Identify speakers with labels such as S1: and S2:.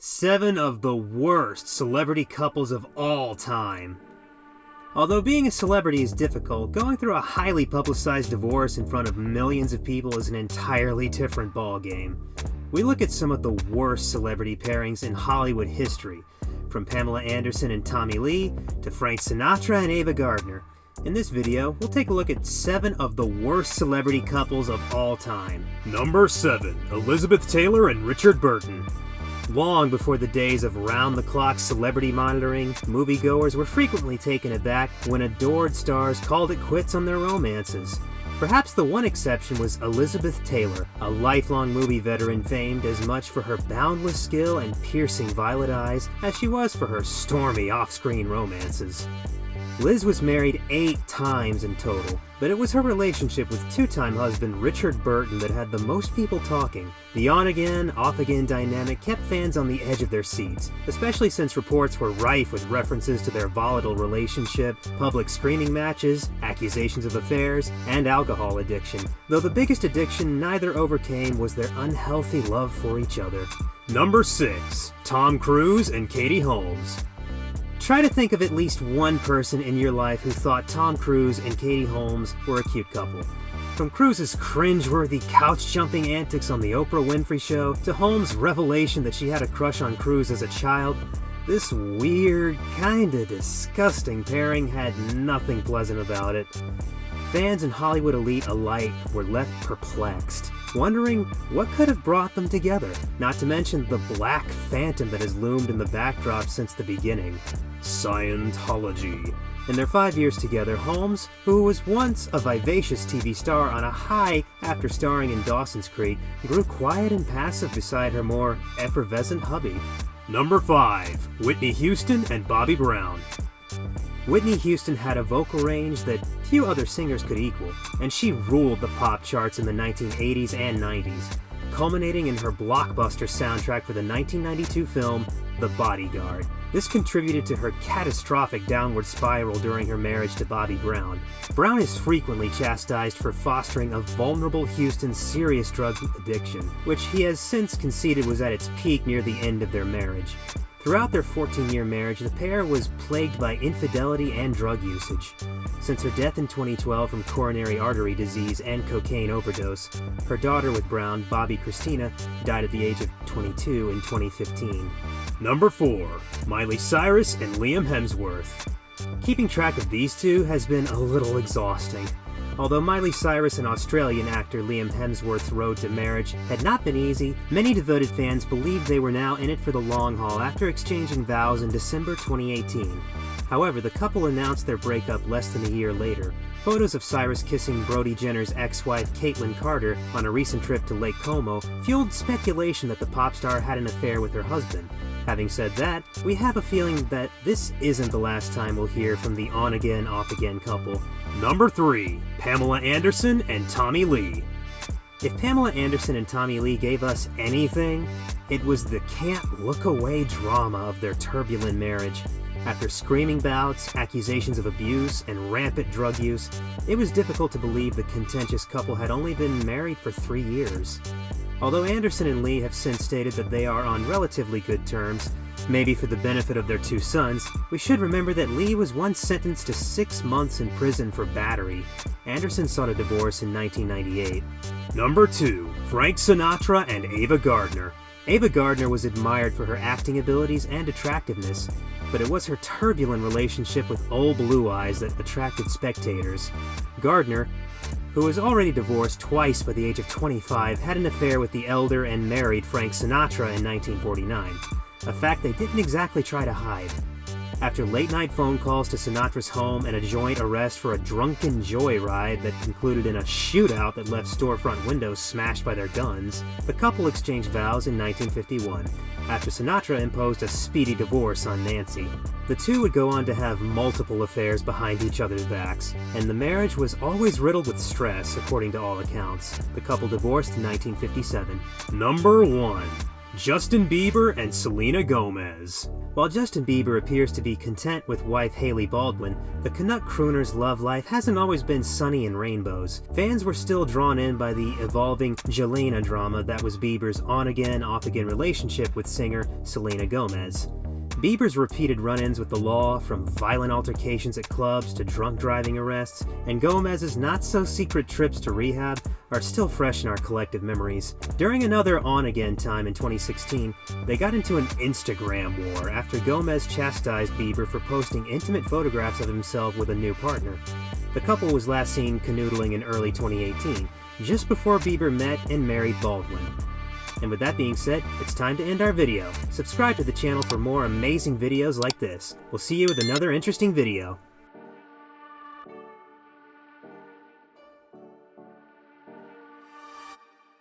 S1: 7 of the worst celebrity couples of all time. Although being a celebrity is difficult, going through a highly publicized divorce in front of millions of people is an entirely different ballgame. We look at some of the worst celebrity pairings in Hollywood history, from Pamela Anderson and Tommy Lee to Frank Sinatra and Ava Gardner. In this video, we'll take a look at 7 of the worst celebrity couples of all time. Number 7. Elizabeth Taylor and Richard Burton. Long before the days of round-the-clock celebrity monitoring, moviegoers were frequently taken aback when adored stars called it quits on their romances. Perhaps the one exception was Elizabeth Taylor, a lifelong movie veteran famed as much for her boundless skill and piercing violet eyes as she was for her stormy off-screen romances. Liz was married 8 times in total, but it was her relationship with two-time husband Richard Burton that had the most people talking. The on-again, off-again dynamic kept fans on the edge of their seats, especially since reports were rife with references to their volatile relationship, public screaming matches, accusations of affairs, and alcohol addiction, though the biggest addiction neither overcame was their unhealthy love for each other. Number 6. Tom Cruise and Katie Holmes. Try to think of at least one person in your life who thought Tom Cruise and Katie Holmes were a cute couple. From Cruise's cringe-worthy couch-jumping antics on the Oprah Winfrey Show to Holmes' revelation that she had a crush on Cruise as a child, this weird, kinda disgusting pairing had nothing pleasant about it. Fans and Hollywood elite alike were left perplexed, wondering what could have brought them together, not to mention the black phantom that has loomed in the backdrop since the beginning: Scientology. In their 5 years together, Holmes, who was once a vivacious TV star on a high after starring in Dawson's Creek, grew quiet and passive beside her more effervescent hubby. Number 5. Whitney Houston and Bobby Brown. Whitney Houston had a vocal range that few other singers could equal, and she ruled the pop charts in the 1980s and 90s, culminating in her blockbuster soundtrack for the 1992 film The Bodyguard. This contributed to her catastrophic downward spiral during her marriage to Bobby Brown. Brown is frequently chastised for fostering a vulnerable Houston's serious drug addiction, which he has since conceded was at its peak near the end of their marriage. Throughout their 14-year marriage, the pair was plagued by infidelity and drug usage. Since her death in 2012 from coronary artery disease and cocaine overdose, her daughter with Brown, Bobby Christina, died at the age of 22 in 2015. Number 4. Miley Cyrus and Liam Hemsworth. Keeping track of these two has been a little exhausting. Although Miley Cyrus and Australian actor Liam Hemsworth's road to marriage had not been easy, many devoted fans believed they were now in it for the long haul after exchanging vows in December 2018. However, the couple announced their breakup less than a year later. Photos of Cyrus kissing Brody Jenner's ex-wife Caitlyn Carter on a recent trip to Lake Como fueled speculation that the pop star had an affair with her husband. Having said that, we have a feeling that this isn't the last time we'll hear from the on-again, off-again couple. Number 3. Pamela Anderson and Tommy Lee. If Pamela Anderson and Tommy Lee gave us anything, it was the can't-look-away drama of their turbulent marriage. After screaming bouts, accusations of abuse, and rampant drug use, it was difficult to believe the contentious couple had only been married for 3 years. Although Anderson and Lee have since stated that they are on relatively good terms, maybe for the benefit of their 2 sons, we should remember that Lee was once sentenced to 6 months in prison for battery. Anderson sought a divorce in 1998. Number 2. Frank Sinatra and Ava Gardner. Ava Gardner was admired for her acting abilities and attractiveness, but it was her turbulent relationship with old Blue Eyes that attracted spectators. Gardner, who was already divorced twice by the age of 25, had an affair with the elder and married Frank Sinatra in 1949, a fact they didn't exactly try to hide. After late-night phone calls to Sinatra's home and a joint arrest for a drunken joyride that concluded in a shootout that left storefront windows smashed by their guns, the couple exchanged vows in 1951, after Sinatra imposed a speedy divorce on Nancy. The two would go on to have multiple affairs behind each other's backs, and the marriage was always riddled with stress, according to all accounts. The couple divorced in 1957. Number 1. Justin Bieber and Selena Gomez. While Justin Bieber appears to be content with wife Hailey Baldwin, the Canuck crooner's love life hasn't always been sunny and rainbows. Fans were still drawn in by the evolving Jelena drama that was Bieber's on-again, off-again relationship with singer Selena Gomez. Bieber's repeated run-ins with the law, from violent altercations at clubs to drunk driving arrests, and Gomez's not-so-secret trips to rehab are still fresh in our collective memories. During another on-again time in 2016, they got into an Instagram war after Gomez chastised Bieber for posting intimate photographs of himself with a new partner. The couple was last seen canoodling in early 2018, just before Bieber met and married Baldwin. And with that being said, it's time to end our video. Subscribe to the channel for more amazing videos like this. We'll see you with another interesting video.